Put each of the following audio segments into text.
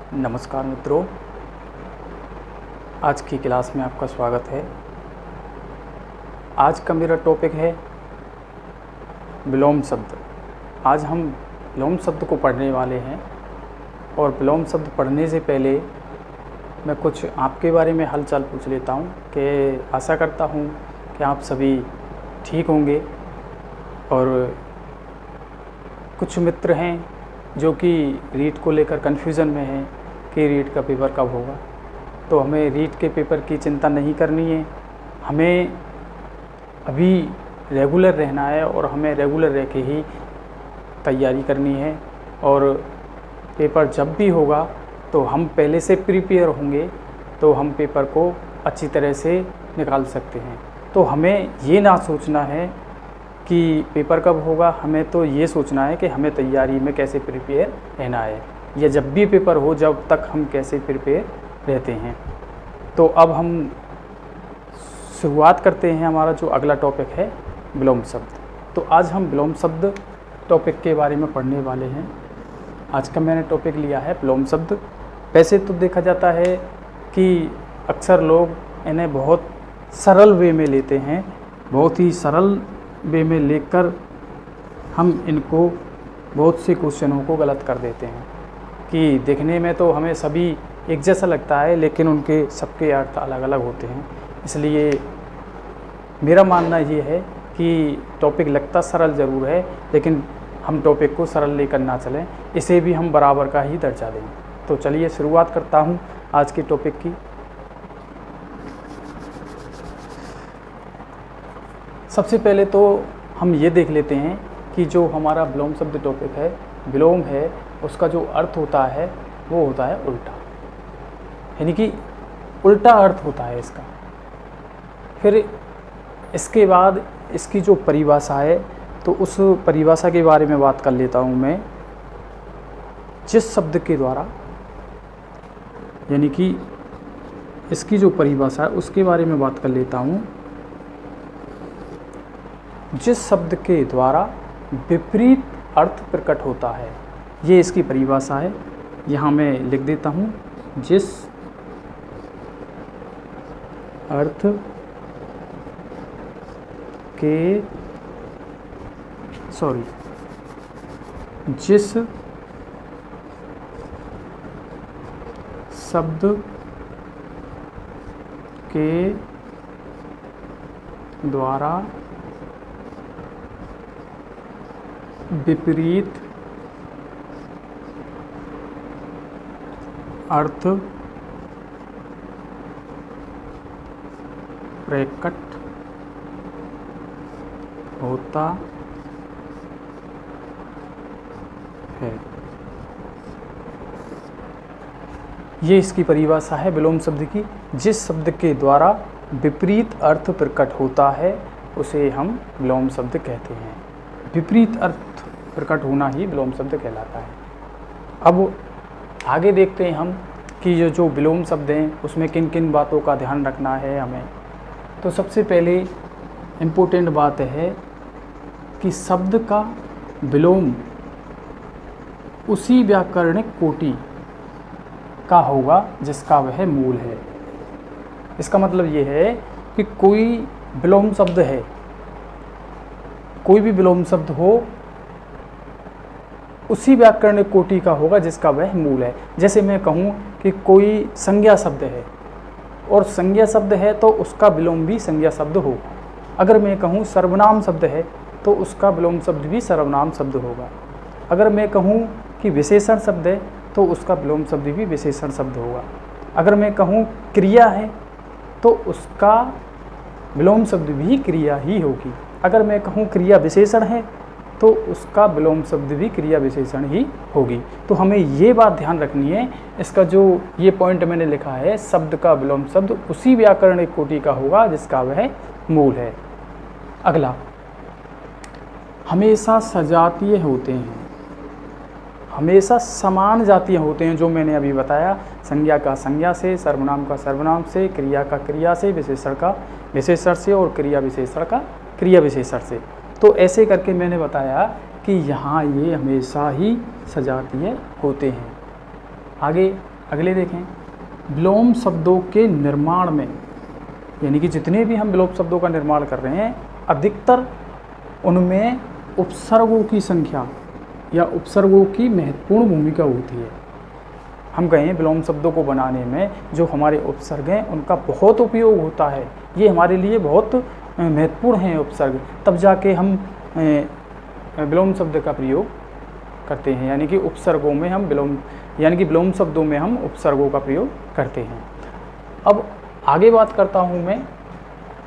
नमस्कार मित्रों, आज की क्लास में आपका स्वागत है। आज का मेरा टॉपिक है विलोम शब्द। आज हम विलोम शब्द को पढ़ने वाले हैं और विलोम शब्द पढ़ने से पहले मैं कुछ आपके बारे में हालचाल पूछ लेता हूं कि आशा करता हूं कि आप सभी ठीक होंगे। और कुछ मित्र हैं जो कि रीट को लेकर कन्फ्यूज़न में हैं कि रीट का पेपर कब होगा। तो हमें रीट के पेपर की चिंता नहीं करनी है, हमें अभी रेगुलर रहना है और हमें रेगुलर रह के ही तैयारी करनी है। और पेपर जब भी होगा तो हम पहले से प्रिपेयर होंगे तो हम पेपर को अच्छी तरह से निकाल सकते हैं। तो हमें ये ना सोचना है कि पेपर कब होगा, हमें तो ये सोचना है कि हमें तैयारी में कैसे प्रिपेयर रहना है, या जब भी पेपर हो जब तक हम कैसे प्रिपेयर रहते हैं। तो अब हम शुरुआत करते हैं। हमारा जो अगला टॉपिक है विलोम शब्द। तो आज हम विलोम शब्द टॉपिक के बारे में पढ़ने वाले हैं। आज का मैंने टॉपिक लिया है विलोम शब्द। वैसे तो देखा जाता है कि अक्सर लोग इन्हें बहुत सरल वे में लेते हैं, बहुत ही सरल वे में लेकर हम इनको बहुत से क्वेश्चनों को गलत कर देते हैं कि देखने में तो हमें सभी एक जैसा लगता है, लेकिन उनके सबके अर्थ अलग अलग होते हैं। इसलिए मेरा मानना ये है कि टॉपिक लगता सरल ज़रूर है, लेकिन हम टॉपिक को सरल लेकर ना चलें, इसे भी हम बराबर का ही दर्जा दें। तो चलिए शुरुआत करता हूँ आज के टॉपिक की। सबसे पहले तो हम ये देख लेते हैं कि जो हमारा विलोम शब्द टॉपिक है, विलोम है, उसका जो अर्थ होता है वो होता है उल्टा, यानी कि उल्टा अर्थ होता है इसका। फिर इसके बाद इसकी जो परिभाषा है, तो उस परिभाषा के बारे में बात कर लेता हूँ मैं। जिस शब्द के द्वारा, यानी कि इसकी जो परिभाषा है उसके बारे में बात कर लेता हूँ। जिस शब्द के द्वारा विपरीत अर्थ प्रकट होता है, ये इसकी परिभाषा है। यहाँ मैं लिख देता हूँ, जिस अर्थ के जिस शब्द के द्वारा विपरीत अर्थ प्रकट होता है, ये इसकी परिभाषा है विलोम शब्द की। जिस शब्द के द्वारा विपरीत अर्थ प्रकट होता है उसे हम विलोम शब्द कहते हैं। विपरीत अर्थ प्रकट होना ही विलोम शब्द कहलाता है। अब आगे देखते हैं हम कि ये जो विलोम शब्द हैं उसमें किन किन बातों का ध्यान रखना है हमें। तो सबसे पहले इम्पोर्टेंट बात है कि शब्द का विलोम उसी व्याकरणिक कोटि का होगा जिसका वह मूल है। इसका मतलब ये है कि कोई विलोम शब्द है, कोई भी विलोम शब्द हो उसी व्याकरणिक कोटि का होगा जिसका वह मूल है। जैसे मैं कहूँ कि कोई संज्ञा शब्द है और संज्ञा शब्द है तो उसका विलोम भी संज्ञा शब्द होगा। अगर मैं कहूँ सर्वनाम शब्द है तो उसका विलोम शब्द भी सर्वनाम शब्द होगा। अगर मैं कहूँ कि विशेषण शब्द है तो उसका विलोम शब्द भी विशेषण शब्द होगा। अगर मैं कहूँ क्रिया है तो उसका विलोम शब्द भी क्रिया ही होगी। अगर मैं कहूँ क्रिया विशेषण है तो उसका विलोम शब्द भी क्रिया विशेषण ही होगी। तो हमें ये बात ध्यान रखनी है। इसका जो ये पॉइंट मैंने लिखा है, शब्द का विलोम शब्द उसी व्याकरणिक कोटि का होगा जिसका वह मूल है। अगला, हमेशा सजातीय होते हैं, हमेशा समान जातीय होते हैं। जो मैंने अभी बताया, संज्ञा का संज्ञा से, सर्वनाम का सर्वनाम से, क्रिया का क्रिया से, विशेषण का विशेषण से और क्रिया विशेषण का क्रिया विशेषण से। तो ऐसे करके मैंने बताया कि यहाँ ये हमेशा ही सजातीय होते हैं। आगे अगले देखें, विलोम शब्दों के निर्माण में, यानी कि जितने भी हम विलोम शब्दों का निर्माण कर रहे हैं अधिकतर उनमें उपसर्गों की संख्या या उपसर्गों की महत्वपूर्ण भूमिका होती है। हम कहें विलोम शब्दों को बनाने में जो हमारे उपसर्ग हैं उनका बहुत उपयोग होता है, ये हमारे लिए बहुत महत्वपूर्ण हैं उपसर्ग, तब जाके हम विलोम शब्द का प्रयोग करते हैं, यानी कि उपसर्गों में हम विलोम शब्दों में हम उपसर्गों का प्रयोग करते हैं। अब आगे बात करता हूँ मैं,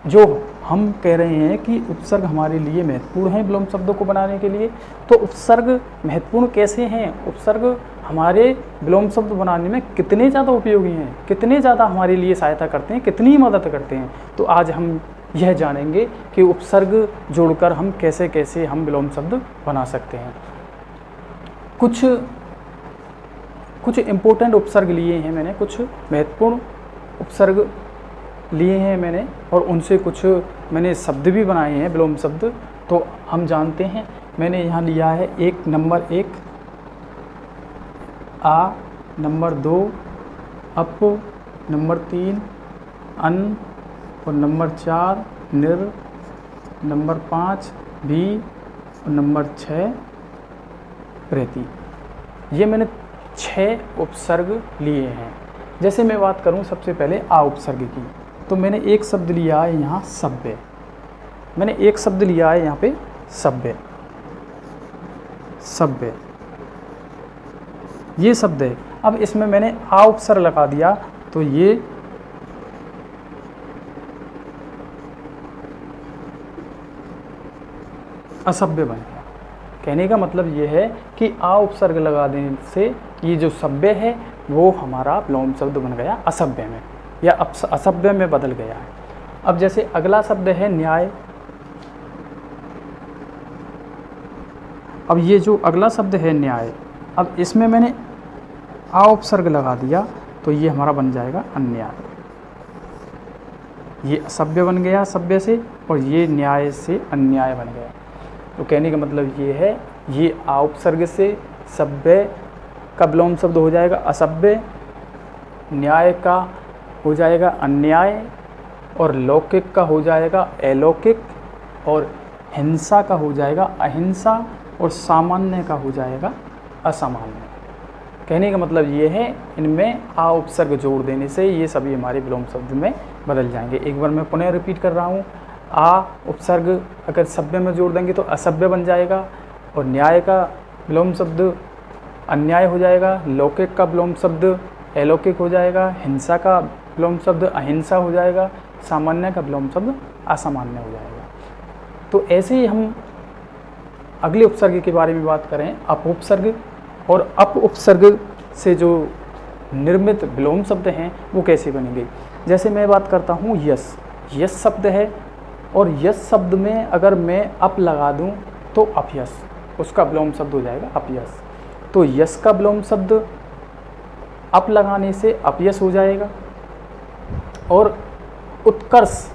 जो हम कह रहे हैं कि उपसर्ग हमारे लिए महत्वपूर्ण हैं विलोम शब्दों को बनाने के लिए, तो उपसर्ग महत्वपूर्ण कैसे हैं, उपसर्ग हमारे विलोम शब्द बनाने में कितने ज़्यादा उपयोगी हैं, कितने ज़्यादा हमारे लिए सहायता करते हैं, कितनी मदद करते हैं। तो आज हम यह जानेंगे कि उपसर्ग जोड़कर हम कैसे कैसे हम विलोम शब्द बना सकते हैं। कुछ इम्पोर्टेंट उपसर्ग लिए हैं मैंने, कुछ महत्वपूर्ण उपसर्ग लिए हैं मैंने, और उनसे कुछ मैंने शब्द भी बनाए हैं विलोम शब्द। तो हम जानते हैं, मैंने यहाँ लिया है नंबर 1 आ, नंबर 2 अप, नंबर 3 अन, और नंबर 4 निर, नंबर 5 भी, और नंबर 6 प्रेति। ये मैंने 6 उपसर्ग लिए हैं। जैसे मैं बात करूं सबसे पहले आ उपसर्ग की, तो मैंने एक शब्द लिया है यहाँ सभ्य, मैंने एक शब्द लिया है यहाँ पे सभ्य, सभ्य ये शब्द है। अब इसमें मैंने आ उपसर्ग लगा दिया तो ये असभ्य बन गया। कहने का मतलब ये है कि आ उपसर्ग लगा देने से ये जो सभ्य है वो हमारा विलोम शब्द बन गया असभ्य में, या असभ्य में बदल गया है। अब जैसे अगला शब्द है न्याय। अब ये जो अगला शब्द है न्याय, अब इसमें मैंने आ उपसर्ग लगा दिया तो ये हमारा बन जाएगा अन्याय। ये असभ्य बन गया सभ्य से, और ये न्याय से अन्याय बन गया। तो कहने का मतलब ये है, ये आ उपसर्ग से सभ्य का विलोम शब्द हो जाएगा असभ्य, न्याय का हो जाएगा अन्याय, और लौकिक का हो जाएगा अलौकिक, और हिंसा का हो जाएगा अहिंसा, और सामान्य का हो जाएगा असामान्य। कहने का मतलब ये है, इनमें आ उपसर्ग जोड़ देने से ये सभी हमारे विलोम शब्द में बदल जाएंगे। एक बार मैं पुनः रिपीट कर रहा हूँ, आ उपसर्ग अगर सभ्य में जोड़ देंगे तो असभ्य बन जाएगा, और न्याय का विलोम शब्द अन्याय हो जाएगा, लौकिक का विलोम शब्द अलौकिक हो जाएगा, हिंसा का विलोम शब्द अहिंसा हो जाएगा, सामान्य का विलोम शब्द असामान्य हो जाएगा। तो ऐसे ही हम अगले उपसर्ग के बारे में बात करें, अप उपसर्ग। और अप उपसर्ग से जो निर्मित विलोम शब्द हैं वो कैसे बनेंगे। जैसे मैं बात करता हूँ यस, यस शब्द है, और यस शब्द में अगर मैं अप लगा दूँ तो अपयस, उसका विलोम शब्द हो जाएगा अपयस। तो यस का विलोम शब्द अप लगाने से अपयस हो जाएगा। और उत्कर्ष,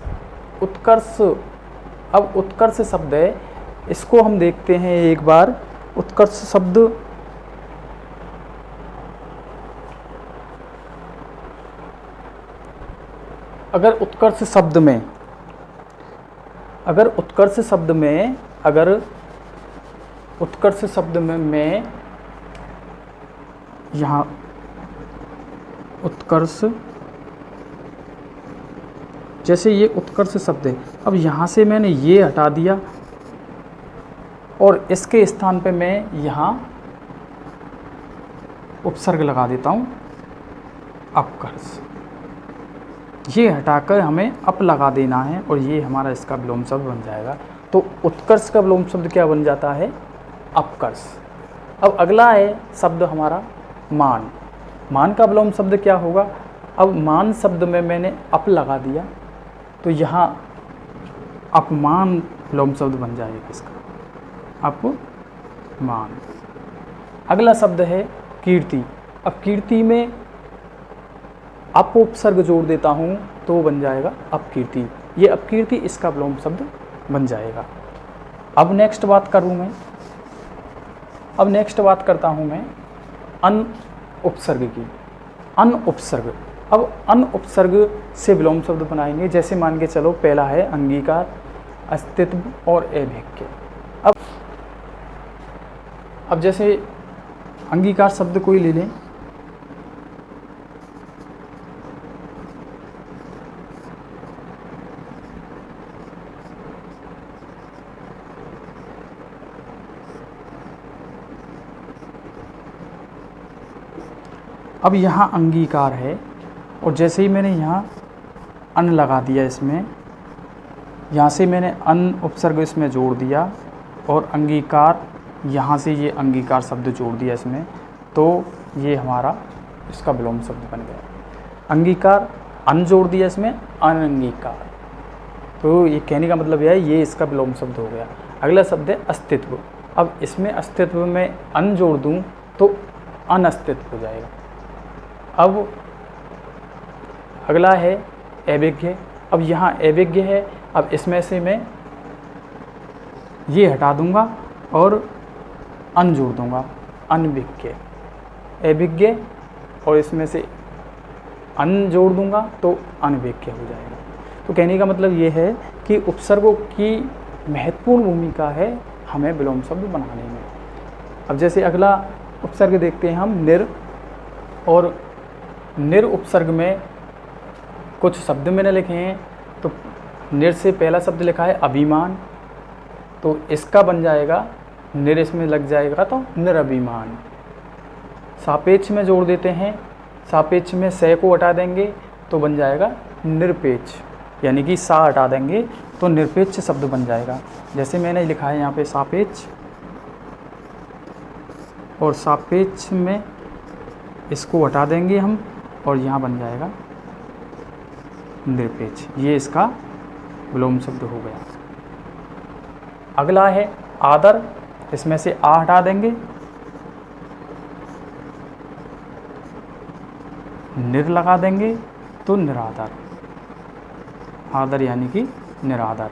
उत्कर्ष, अब उत्कर्ष शब्द है, इसको हम देखते हैं एक बार। उत्कर्ष शब्द अगर उत्कर्ष शब्द में मैं यहाँ उत्कर्ष, जैसे ये उत्कर्ष शब्द है, अब यहाँ से मैंने ये हटा दिया और इसके स्थान पे मैं यहाँ उपसर्ग लगा देता हूँ अपकर्ष। ये हटाकर हमें अप लगा देना है और ये हमारा इसका विलोम शब्द बन जाएगा। तो उत्कर्ष का विलोम शब्द क्या बन जाता है? अपकर्ष। अब अगला है शब्द हमारा मान। मान का विलोम शब्द क्या होगा? अब मान शब्द में मैंने अप लगा दिया तो यहाँ अपमान विलोम शब्द बन जाएगा इसका, अपमान। अगला शब्द है कीर्ति। अब कीर्ति में अप उपसर्ग जोड़ देता हूँ तो वो बन जाएगा अपकीर्ति। ये अपकीर्ति इसका विलोम शब्द बन जाएगा। अब नेक्स्ट बात करता हूँ मैं अन उपसर्ग की। अन उपसर्ग। अब अन उपसर्ग से विलोम शब्द बनाएंगे। जैसे मान के चलो पहला है अंगीकार, अस्तित्व और अभिज्ञ। अब जैसे अंगीकार शब्द कोई ले लें, अब यहाँ अंगीकार है और जैसे ही मैंने यहाँ अन लगा दिया, इसमें यहाँ से मैंने अन उपसर्ग इसमें जोड़ दिया और अंगीकार, यहाँ से ये अंगीकार शब्द जोड़ दिया इसमें, तो ये हमारा इसका विलोम शब्द बन गया। अंगीकार अन जोड़ दिया इसमें, अनंगीकार, तो ये कहने का मतलब यह है ये इसका विलोम शब्द हो गया। अगला शब्द है अस्तित्व। अब इसमें अस्तित्व में अन जोड़ दूँ तो अनअस्तित्व हो जाएगा। अब अगला है अभिज्ञ। अब यहाँ अभिज्ञ है, अब इसमें से मैं ये हटा दूंगा और अन जोड़ दूंगा, अनभिज्ञ। अभिज्ञ और इसमें से अन जोड़ दूंगा तो अनभिज्ञ हो जाएगा। तो कहने का मतलब ये है कि उपसर्गों की महत्वपूर्ण भूमिका है हमें विलोम शब्द बनाने में। अब जैसे अगला उपसर्ग देखते हैं हम, निर। और निर उपसर्ग में कुछ शब्द मैंने लिखे हैं। तो निर से पहला शब्द लिखा है अभिमान, तो इसका बन जाएगा निर, इसमें लग जाएगा तो निरभिमान। सापेक्ष में जोड़ देते हैं, सापेक्ष में से को हटा देंगे तो बन जाएगा निरपेक्ष, यानी कि सा हटा देंगे तो निरपेक्ष शब्द बन जाएगा। जैसे मैंने लिखा है यहाँ पे सापेक्ष, और सापेक्ष में इसको हटा देंगे हम और यहाँ बन जाएगा निरपेक्ष। ये इसका विलोम शब्द हो गया। अगला है आदर। इसमें से आ हटा देंगे, निर लगा देंगे तो निरादर। आदर यानी कि निरादर।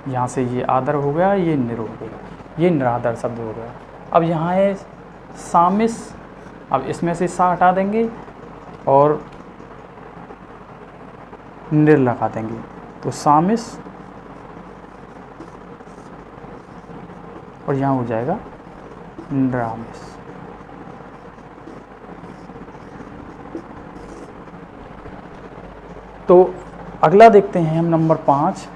यहाँ से ये आदर हो गया, ये निर हो गया, ये निरादर शब्द हो गया। अब यहाँ है सामिस। अब इसमें से सा हटा देंगे और निर लगा देंगे तो सामिस, और यहाँ हो जाएगा निरामिस। तो अगला देखते हैं हम नंबर 5।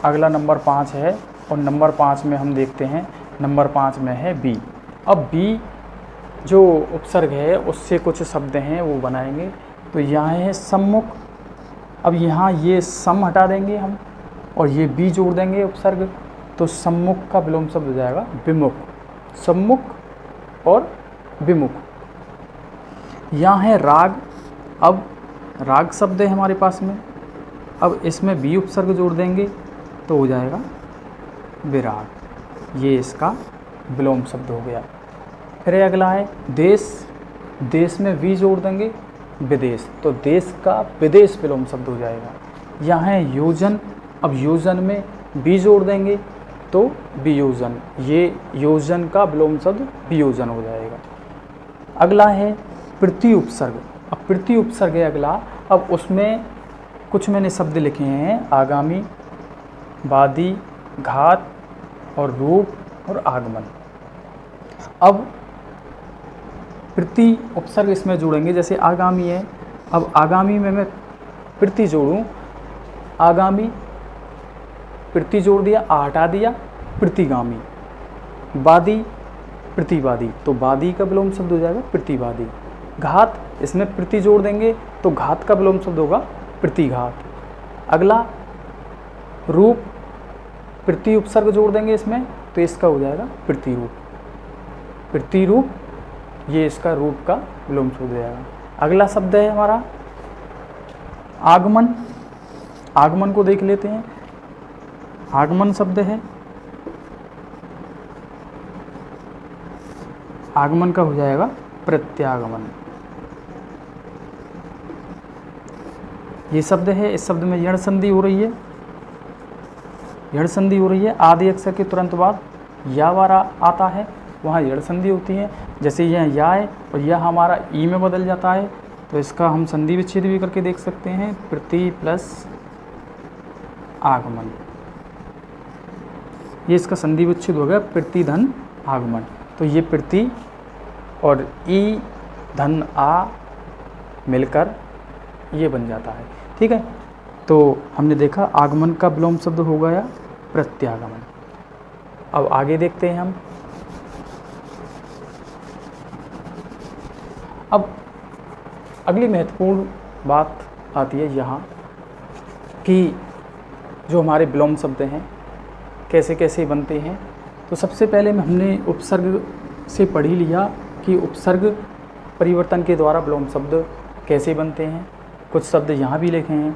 अगला नंबर 5 है और नंबर 5 में हम देखते हैं, नंबर 5 में है बी। अब बी जो उपसर्ग है उससे कुछ शब्द हैं वो बनाएंगे। तो यहाँ है सम्मुख। अब यहाँ ये सम हटा देंगे हम और ये बी जोड़ देंगे उपसर्ग, तो सम्मुख का विलोम शब्द हो जाएगा विमुख। सम्मुख और विमुख। यहाँ है राग। अब राग शब्द है हमारे पास में, अब इसमें बी उपसर्ग जोड़ देंगे तो हो जाएगा विराग। ये इसका विलोम शब्द हो गया। फिर अगला है देश। देश में वी जोड़ देंगे विदेश, तो देश का विदेश विलोम शब्द हो जाएगा। यहाँ है योजन। अब योजन में बी जोड़ देंगे तो वियोजन। ये योजन का विलोम शब्द वियोजन हो जाएगा। अगला है प्रति उपसर्ग। अब प्रति उपसर्ग है अगला। अब उसमें कुछ मैंने शब्द लिखे हैं, आगामी, वादी, घात और रूप और आगमन। अब प्रति उपसर्ग इसमें जोड़ेंगे। जैसे आगामी है, अब आगामी में मैं प्रति जोड़ूं, आगामी प्रति जोड़ दिया, आ हटा दिया, प्रतिगामी। वादी, प्रतिवादी, तो वादी का विलोम शब्द हो जाएगा प्रतिवादी। घात, इसमें प्रति जोड़ देंगे तो घात का विलोम शब्द होगा प्रतिघात। अगला रूप, प्रति उपसर्ग जोड़ देंगे इसमें तो इसका हो जाएगा प्रतिरूप। प्रतिरूप, ये इसका रूप का विलोम शब्द हो जाएगा। अगला शब्द है हमारा आगमन। आगमन को देख लेते हैं। आगमन शब्द है, आगमन का हो जाएगा प्रत्यागमन। ये शब्द है, इस शब्द में यण संधि हो रही है, यण संधि हो रही है। आदि अक्षर के तुरंत बाद या वारा आता है, वहाँ यण संधि होती है। जैसे यह या है और यह हमारा ई में बदल जाता है तो इसका हम संधि विच्छेद भी करके देख सकते हैं, प्रति प्लस आगमन, ये इसका संधि विच्छेद हो गया, प्रति धन आगमन। तो ये प्रति और ई धन आ मिलकर ये बन जाता है। ठीक है, तो हमने देखा आगमन का विलोम शब्द हो गया प्रत्यागमन। अब आगे देखते हैं हम। अब अगली महत्वपूर्ण बात आती है यहाँ कि जो हमारे विलोम शब्द हैं कैसे कैसे बनते हैं। तो सबसे पहले में हमने उपसर्ग से पढ़ ही लिया कि उपसर्ग परिवर्तन के द्वारा विलोम शब्द कैसे बनते हैं। कुछ शब्द यहाँ भी लिखे हैं,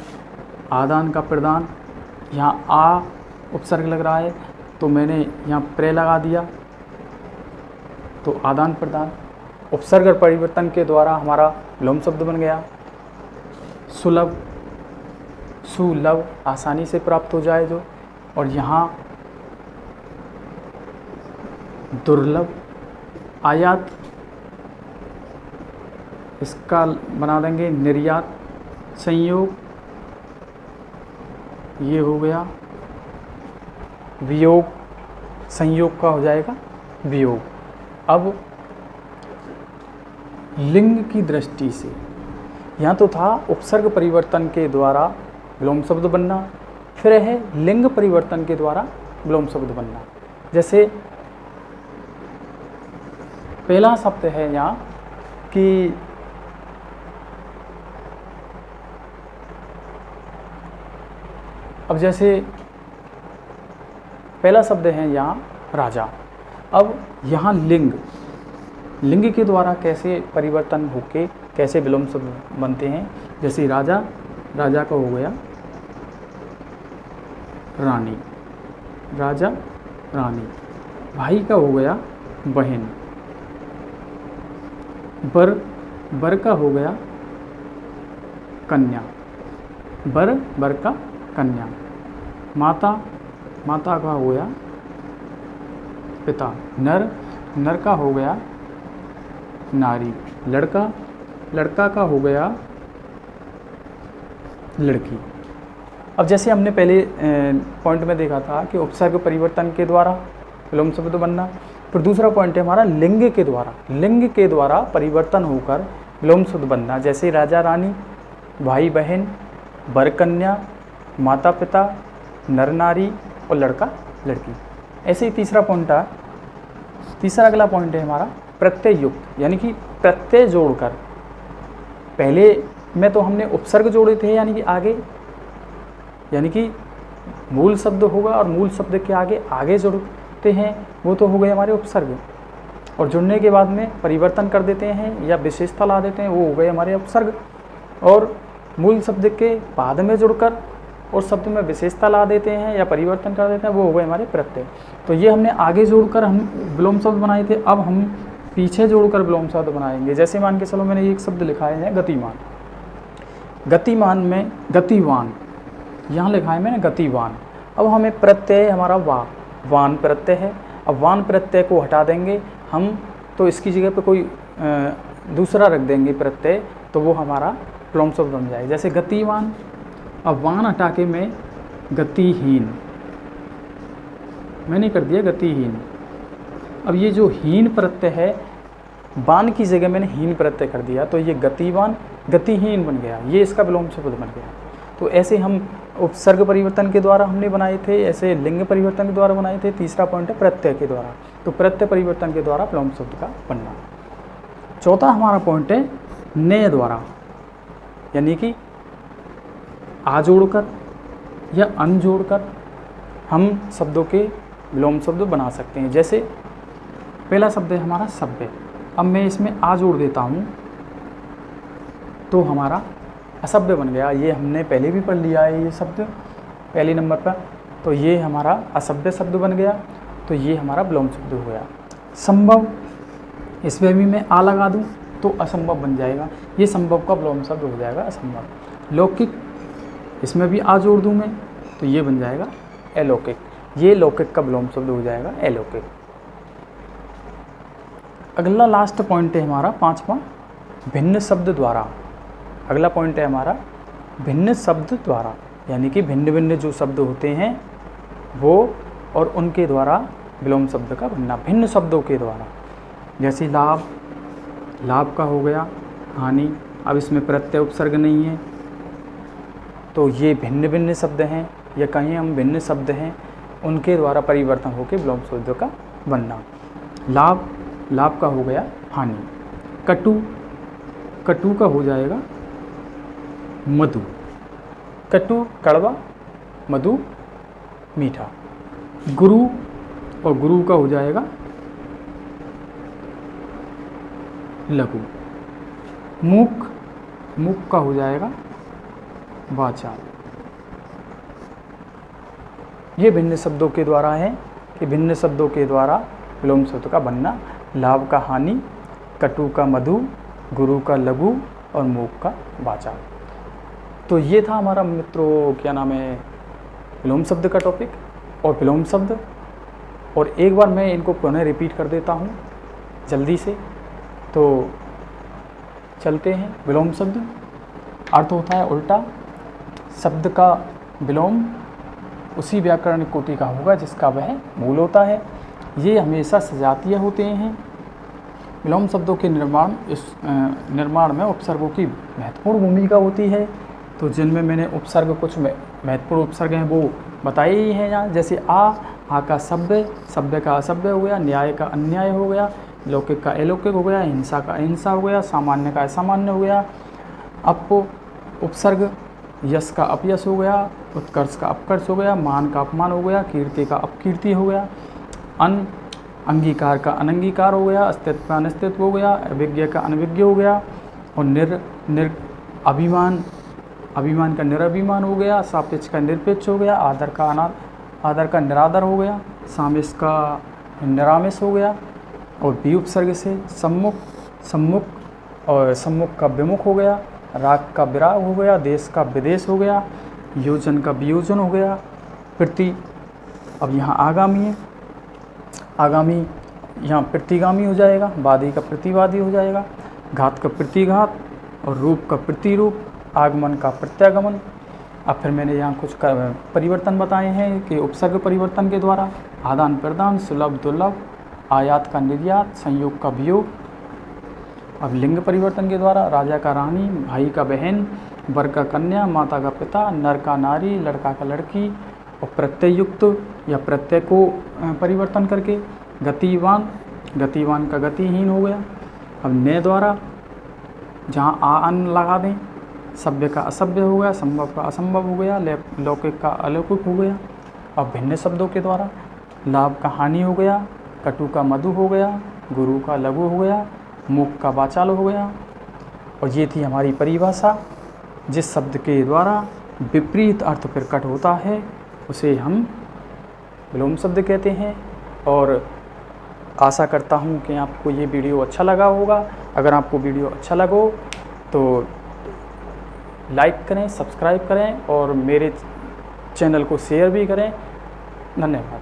आदान का प्रदान, यहाँ आ उपसर्ग लग रहा है तो मैंने यहाँ प्रे लगा दिया, तो आदान प्रदान। उपसर्ग परिवर्तन के द्वारा हमारा विलोम शब्द बन गया। सुलभ, सुलभ आसानी से प्राप्त हो जाए जो, और यहाँ दुर्लभ, आयात इसका बना देंगे निर्यात। संयोग ये हो गया, वियोग संयोग का हो जाएगा वियोग। अब लिंग की दृष्टि से यहाँ तो था उपसर्ग परिवर्तन के द्वारा विलोम शब्द बनना, फिर है लिंग परिवर्तन के द्वारा विलोम शब्द बनना। जैसे पहला शब्द है यहाँ कि अब जैसे पहला शब्द है यहाँ राजा। अब यहाँ लिंग, लिंग के द्वारा कैसे परिवर्तन होके कैसे विलोम शब्द बनते हैं। जैसे राजा, राजा का हो गया रानी, राजा रानी। भाई का हो गया बहन, बर, बर का हो गया कन्या, बर, बर का कन्या। माता, माता का हो गया पिता। नर, नर का हो गया नारी। लड़का, लड़का का हो गया लड़की। अब जैसे हमने पहले पॉइंट में देखा था कि उपसर्ग परिवर्तन के द्वारा विलोम शब्द बनना, फिर दूसरा पॉइंट है हमारा लिंग के द्वारा, लिंग के द्वारा परिवर्तन होकर विलोम शब्द बनना। जैसे राजा रानी, भाई बहन, वर कन्या, माता पिता, नर नारी और लड़का लड़की। ऐसे ही तीसरा पॉइंट है, तीसरा अगला पॉइंट है हमारा प्रत्यय युक्त, यानी कि प्रत्यय जोड़कर। पहले में तो हमने उपसर्ग जोड़े थे, यानी कि आगे, यानी कि मूल शब्द होगा और मूल शब्द के आगे आगे जोड़ते हैं, वो तो हो गए हमारे उपसर्ग। और जुड़ने के बाद में परिवर्तन कर देते हैं या विशेषता ला देते हैं, वो हो गए हमारे उपसर्ग। और मूल शब्द के बाद में जुड़कर और शब्द में विशेषता ला देते हैं या परिवर्तन कर देते हैं, वो हो गए हमारे प्रत्यय। तो ये हमने आगे जोड़कर हम विलोम शब्द बनाए थे, अब हम पीछे जोड़कर विलोम शब्द बनाएंगे। जैसे मान के चलो मैंने एक शब्द लिखा है गतिमान, गतिमान में गतिवान, यहाँ लिखा है मैंने गतिवान। अब हमें प्रत्यय हमारा वान प्रत्यय है। अब वान प्रत्यय को हटा देंगे हम, तो इसकी जगह पे कोई दूसरा रख देंगे प्रत्यय, तो वो हमारा विलोम शब्द बन जाए। जैसे गतिवान, अब वान हटा के मैं गतिहीन, मैंने कर दिया गतिहीन। अब ये जो हीन प्रत्यय है, वान की जगह मैंने हीन प्रत्यय कर दिया, तो ये गतिवान गतिहीन बन गया, ये इसका विलोम शब्द बन गया। तो ऐसे हम उपसर्ग परिवर्तन के द्वारा हमने बनाए थे, ऐसे लिंग परिवर्तन के द्वारा बनाए थे। तीसरा पॉइंट है प्रत्यय के द्वारा, तो प्रत्यय परिवर्तन के द्वारा विलोम शब्द का बनना। चौथा हमारा पॉइंट है नए द्वारा, यानी कि आ जोड़कर या अन जोड़कर हम शब्दों के विलोम शब्द बना सकते हैं। जैसे पहला शब्द है हमारा सभ्य, अब मैं इसमें आ जोड़ देता हूँ तो हमारा असभ्य बन गया। ये हमने पहले भी पढ़ लिया है ये शब्द पहले नंबर पर, तो ये हमारा असभ्य शब्द बन गया, तो ये हमारा विलोम शब्द हो गया। संभव, इसमें भी मैं आ लगा दूँ तो असंभव बन जाएगा, ये संभव का विलोम शब्द हो जाएगा असंभव। लौकिक, इसमें भी आ जोड़ दूँ मैं तो ये बन जाएगा अलौकिक, ये लौकिक का विलोम शब्द हो जाएगा अलौकिक। अगला लास्ट पॉइंट है हमारा पांचवा, भिन्न शब्द द्वारा अगला पॉइंट है हमारा भिन्न शब्द द्वारा, यानी कि भिन्न भिन्न जो शब्द होते हैं वो और उनके द्वारा विलोम शब्द का बनना, भिन्न शब्दों के द्वारा। जैसे लाभ, लाभ का हो गया हानि, अब इसमें प्रत्यय उपसर्ग नहीं है तो ये भिन्न भिन्न शब्द हैं, या कहीं हम भिन्न शब्द हैं उनके द्वारा परिवर्तन होकर विलोम शब्द का बनना। लाभ, लाभ का हो गया हानि। कटु, कटु का हो जाएगा मधु। कटु कड़वा, मधु मीठा। गुरु, और गुरु का हो जाएगा लघु। मूक, मूक का हो जाएगा वाचाल। ये भिन्न शब्दों के द्वारा है कि भिन्न शब्दों के द्वारा विलोम शब्द का बनना। लाभ का हानि, कटु का मधु, गुरु का लघु और मूक का वाचाल। तो ये था हमारा मित्रों क्या नाम है विलोम शब्द का टॉपिक और विलोम शब्द। और एक बार मैं इनको पुनः रिपीट कर देता हूँ जल्दी से। तो चलते हैं। विलोम शब्द अर्थ होता है उल्टा, शब्द का विलोम उसी व्याकरण कोटि का होगा जिसका वह मूल होता है। ये हमेशा सजातीय होते हैं। विलोम शब्दों के निर्माण में उपसर्गों की महत्वपूर्ण भूमिका होती है। तो जिनमें मैंने उपसर्ग कुछ महत्वपूर्ण उपसर्ग हैं वो बताए ही हैं यहाँ। जैसे आ का सभ्य, सभ्य का असभ्य हो गया, न्याय का अन्याय हो गया, लौकिक का अलौकिक हो गया, हिंसा का अहिंसा हो गया, सामान्य का असामान्य हो गया। अप उपसर्ग, यश का अपयश हो गया, उत्कर्ष का अपकर्ष हो गया, मान का अपमान हो गया, कीर्ति का अपकीर्ति हो गया। अन अंगीकार का अनंगीकार हो गया, अस्तित्व का अनिस्तित्व हो गया, अभिज्ञ का अनभिज्ञ हो गया। और अभिमान, अभिमान का निरभिमान हो गया, सापेक्ष का निरपेक्ष हो गया, आदर का निरादर हो गया, सामिश का निरामिष हो गया। और बी उपसर्ग से सम्मुख, सम्मुख और सम्मुख का विमुख हो गया, राग का विराग हो गया, देश का विदेश हो गया, योजन का वियोजन हो गया। प्रति, अब यहाँ आगामी है, आगामी यहाँ प्रतिगामी हो जाएगा, वादी का प्रतिवादी हो जाएगा, घात का प्रतिघात और रूप का प्रतिरूप, आगमन का प्रत्यागमन। अब फिर मैंने यहाँ कुछ परिवर्तन बताए हैं कि उपसर्ग परिवर्तन के द्वारा आदान प्रदान, सुलभ दुर्लभ, आयात का निर्यात, संयोग का वियोग। अब लिंग परिवर्तन के द्वारा राजा का रानी, भाई का बहन, वर का कन्या, माता का पिता, नर का नारी, लड़का का लड़की। और प्रत्यय युक्त या प्रत्यय को परिवर्तन करके गतिवान, गतिवान का गतिहीन हो गया। अब ने द्वारा जहाँ आ अन लगा दें, सभ्य का असभ्य हो गया, संभव का असंभव हो गया, लौकिक का अलौकिक हो गया। अब भिन्न शब्दों के द्वारा लाभ का हानि हो गया, कटु का मधु हो गया, गुरु का लघु हो गया, मूक का वाचाल हो गया। और ये थी हमारी परिभाषा। जिस शब्द के द्वारा विपरीत अर्थ प्रकट होता है उसे हम विलोम शब्द कहते हैं। और आशा करता हूँ कि आपको ये वीडियो अच्छा लगा होगा। अगर आपको वीडियो अच्छा लगो तो लाइक करें, सब्सक्राइब करें और मेरे चैनल को शेयर भी करें। धन्यवाद।